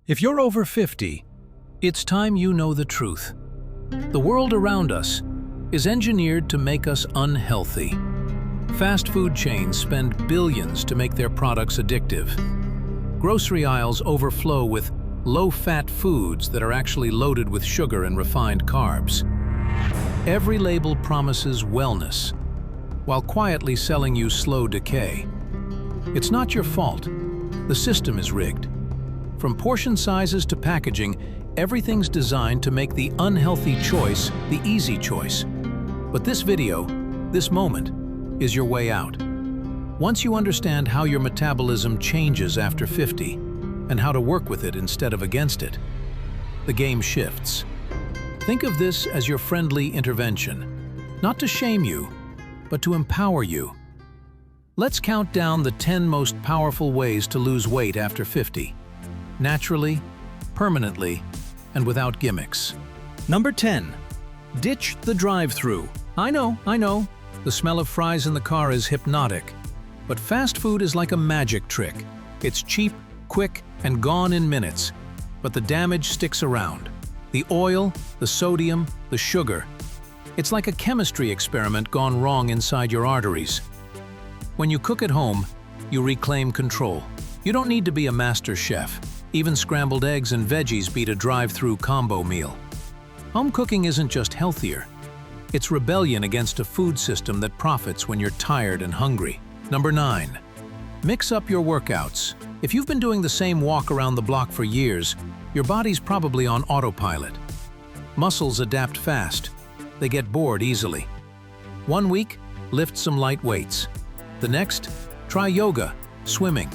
If you're over 50, it's time you know the truth. The world around us is engineered to make us unhealthy. Fast food chains spend billions to make their products addictive. Grocery aisles overflow with low-fat foods that are actually loaded with sugar and refined carbs. Every label promises wellness, while quietly selling you slow decay. It's not your fault. The system is rigged. From portion sizes to packaging, everything's designed to make the unhealthy choice the easy choice. But this video, this moment, is your way out. Once you understand how your metabolism changes after 50 and how to work with it instead of against it, the game shifts. Think of this as your friendly intervention, not to shame you, but to empower you. Let's count down the 10 most powerful ways to lose weight after 50. Naturally, permanently, and without gimmicks. Number 10. Ditch the drive-thru. I know. The smell of fries in the car is hypnotic. But fast food is like a magic trick. It's cheap, quick, and gone in minutes. But the damage sticks around. The oil, the sodium, the sugar. It's like a chemistry experiment gone wrong inside your arteries. When you cook at home, you reclaim control. You don't need to be a master chef. Even scrambled eggs and veggies beat a drive-thru combo meal. Home cooking isn't just healthier. It's rebellion against a food system that profits when you're tired and hungry. Number 9. Mix up your workouts. If you've been doing the same walk around the block for years, your body's probably on autopilot. Muscles adapt fast. They get bored easily. One week, lift some light weights. The next, try yoga, swimming,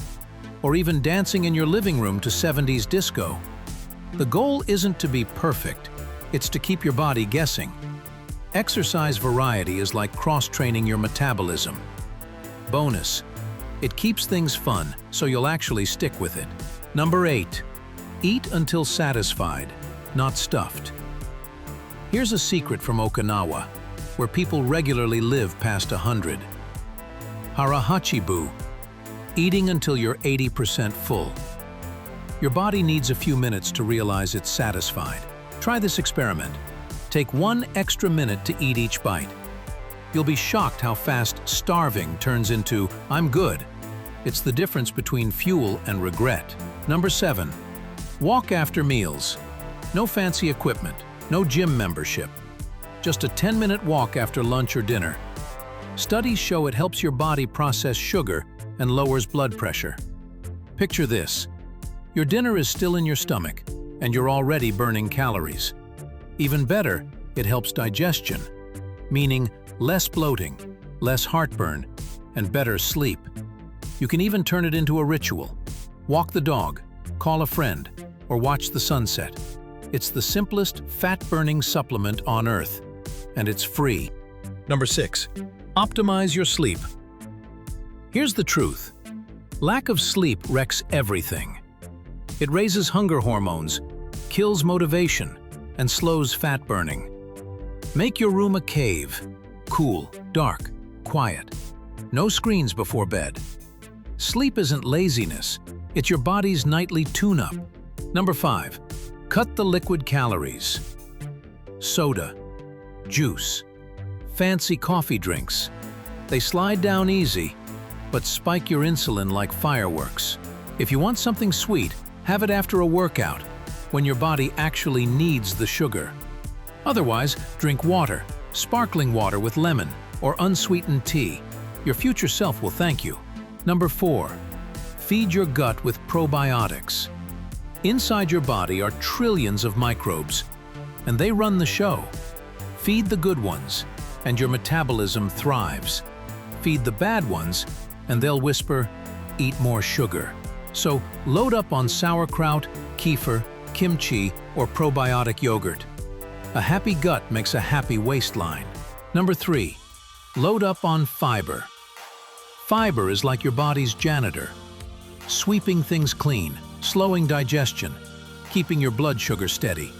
or even dancing in your living room to 70s disco. The goal isn't to be perfect, it's to keep your body guessing. Exercise variety is like cross-training your metabolism. Bonus, it keeps things fun, so you'll actually stick with it. Number 8. Eat until satisfied, not stuffed. Here's a secret from Okinawa, where people regularly live past 100. Harahachibu. Eating until you're 80% full. Your body needs a few minutes to realize it's satisfied. Try this experiment. Take 1 extra minute to eat each bite. You'll be shocked how fast starving turns into "I'm good." It's the difference between fuel and regret. Number 7. Walk after meals. No fancy equipment, no gym membership. Just a 10-minute walk after lunch or dinner. Studies show it helps your body process sugar and lowers blood pressure. Picture this. Your dinner is still in your stomach, and you're already burning calories. Even better, it helps digestion, meaning less bloating, less heartburn, and better sleep. You can even turn it into a ritual. Walk the dog, call a friend, or watch the sunset. It's the simplest fat-burning supplement on Earth, and it's free. Number 6. Optimize your sleep. Here's the truth. Lack of sleep wrecks everything. It raises hunger hormones, kills motivation, and slows fat burning. Make your room a cave. Cool, dark, quiet. No screens before bed. Sleep isn't laziness. It's your body's nightly tune-up. Number 5. Cut the liquid calories. Soda, juice, fancy coffee drinks. They slide down easy, but spike your insulin like fireworks. If you want something sweet, have it after a workout, when your body actually needs the sugar. Otherwise, drink water, sparkling water with lemon, or unsweetened tea. Your future self will thank you. Number 4. Feed your gut with probiotics. Inside your body are trillions of microbes, and they run the show. Feed the good ones, and your metabolism thrives. Feed the bad ones, and they'll whisper, "Eat more sugar." So load up on sauerkraut, kefir, kimchi, or probiotic yogurt. A happy gut makes a happy waistline. Number 3. Load up on fiber. Fiber is like your body's janitor, sweeping things clean, slowing digestion, keeping your blood sugar steady.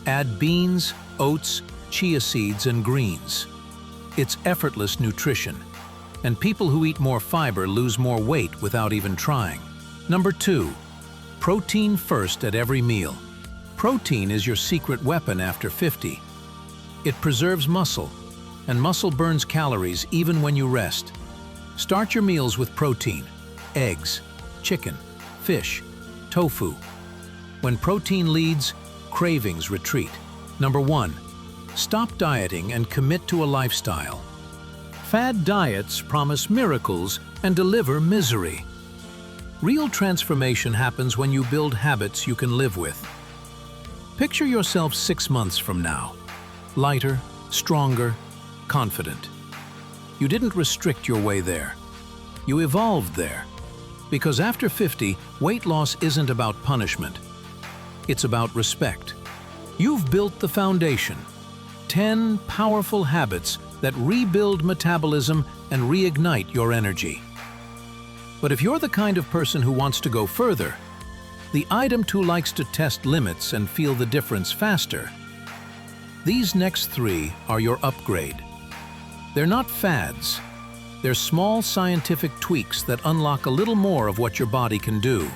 Add beans, oats, chia seeds, and greens. It's effortless nutrition, and people who eat more fiber lose more weight without even trying. Number 2. Protein first at every meal. Protein is your secret weapon after 50. It preserves muscle, and muscle burns calories even when you rest. Start your meals with protein: eggs, chicken, fish, tofu. When protein leads, cravings retreat. Number 1. Stop dieting and commit to a lifestyle. Fad diets promise miracles and deliver misery. Real transformation happens when you build habits you can live with. Picture yourself 6 months from now. Lighter, stronger, confident. You didn't restrict your way there. You evolved there. Because after 50, weight loss isn't about punishment. It's about respect. You've built the foundation. 10 powerful habits that rebuild metabolism and reignite your energy. But if you're the kind of person who wants to go further, the item who likes to test limits and feel the difference faster, these next 3 are your upgrade. They're not fads. They're small scientific tweaks that unlock a little more of what your body can do.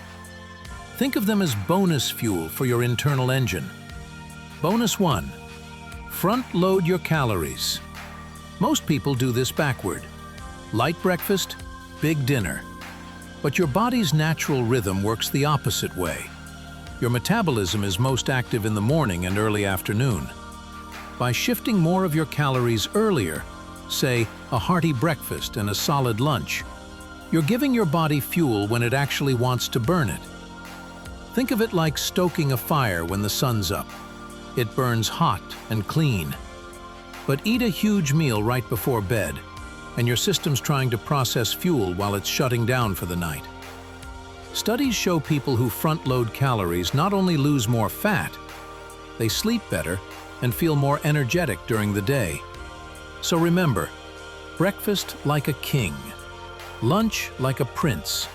Think of them as bonus fuel for your internal engine. Bonus 1. Front-load your calories. Most people do this backward. Light breakfast, big dinner. But your body's natural rhythm works the opposite way. Your metabolism is most active in the morning and early afternoon. By shifting more of your calories earlier, say a hearty breakfast and a solid lunch, you're giving your body fuel when it actually wants to burn it. Think of it like stoking a fire when the sun's up. It burns hot and clean. But eat a huge meal right before bed, and your system's trying to process fuel while it's shutting down for the night. Studies show people who front-load calories not only lose more fat, they sleep better and feel more energetic during the day. So remember, breakfast like a king, lunch like a prince,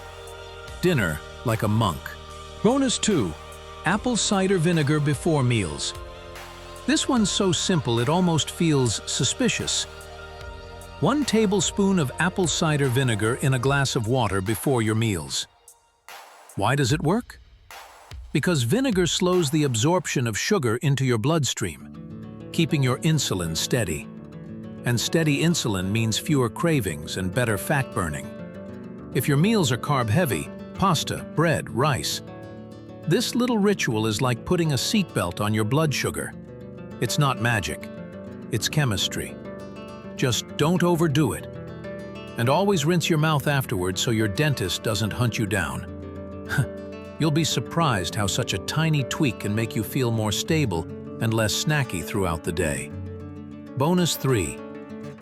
dinner like a monk. Bonus 2. Apple cider vinegar before meals. This one's so simple it almost feels suspicious. 1 tablespoon of apple cider vinegar in a glass of water before your meals. Why does it work? Because vinegar slows the absorption of sugar into your bloodstream, keeping your insulin steady. And steady insulin means fewer cravings and better fat burning. If your meals are carb-heavy, pasta, bread, rice, this little ritual is like putting a seatbelt on your blood sugar. It's not magic, it's chemistry. Just don't overdo it. And always rinse your mouth afterwards so your dentist doesn't hunt you down. You'll be surprised how such a tiny tweak can make you feel more stable and less snacky throughout the day. Bonus 3.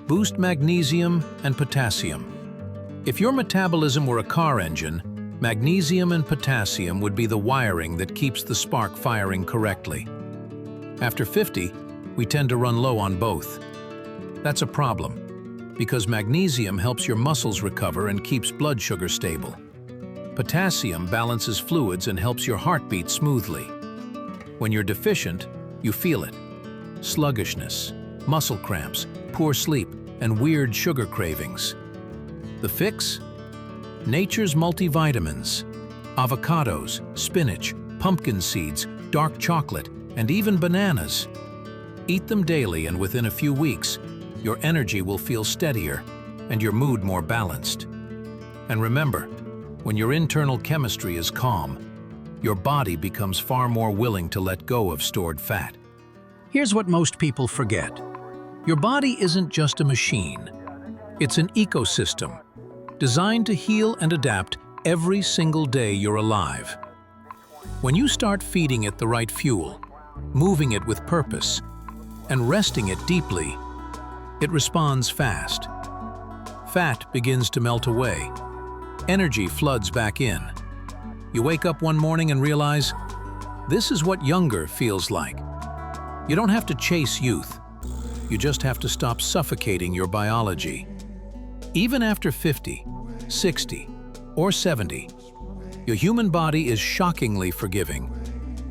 Boost magnesium and potassium. If your metabolism were a car engine, magnesium and potassium would be the wiring that keeps the spark firing correctly. After 50, we tend to run low on both. That's a problem, because magnesium helps your muscles recover and keeps blood sugar stable. Potassium balances fluids and helps your heart beat smoothly. When you're deficient, you feel it. Sluggishness, muscle cramps, poor sleep, and weird sugar cravings. The fix? Nature's multivitamins. Avocados, spinach, pumpkin seeds, dark chocolate, and even bananas. Eat them daily, and within a few weeks, your energy will feel steadier and your mood more balanced. And remember, when your internal chemistry is calm, your body becomes far more willing to let go of stored fat. Here's what most people forget. Your body isn't just a machine. It's an ecosystem, designed to heal and adapt every single day you're alive. When you start feeding it the right fuel, moving it with purpose, and resting it deeply, it responds fast. Fat begins to melt away. Energy floods back in. You wake up one morning and realize, this is what younger feels like. You don't have to chase youth. You just have to stop suffocating your biology. Even after 50, 60, or 70, your human body is shockingly forgiving.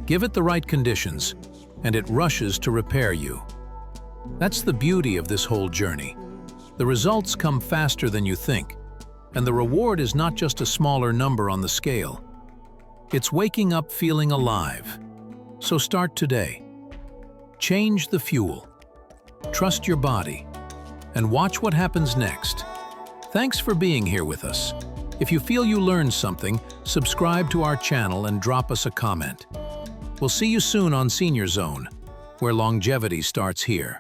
Give it the right conditions, and it rushes to repair you. That's the beauty of this whole journey. The results come faster than you think, and the reward is not just a smaller number on the scale. It's waking up feeling alive. So start today. Change the fuel. Trust your body. And watch what happens next. Thanks for being here with us. If you feel you learned something, subscribe to our channel and drop us a comment. We'll see you soon on Senior Zone, where longevity starts here.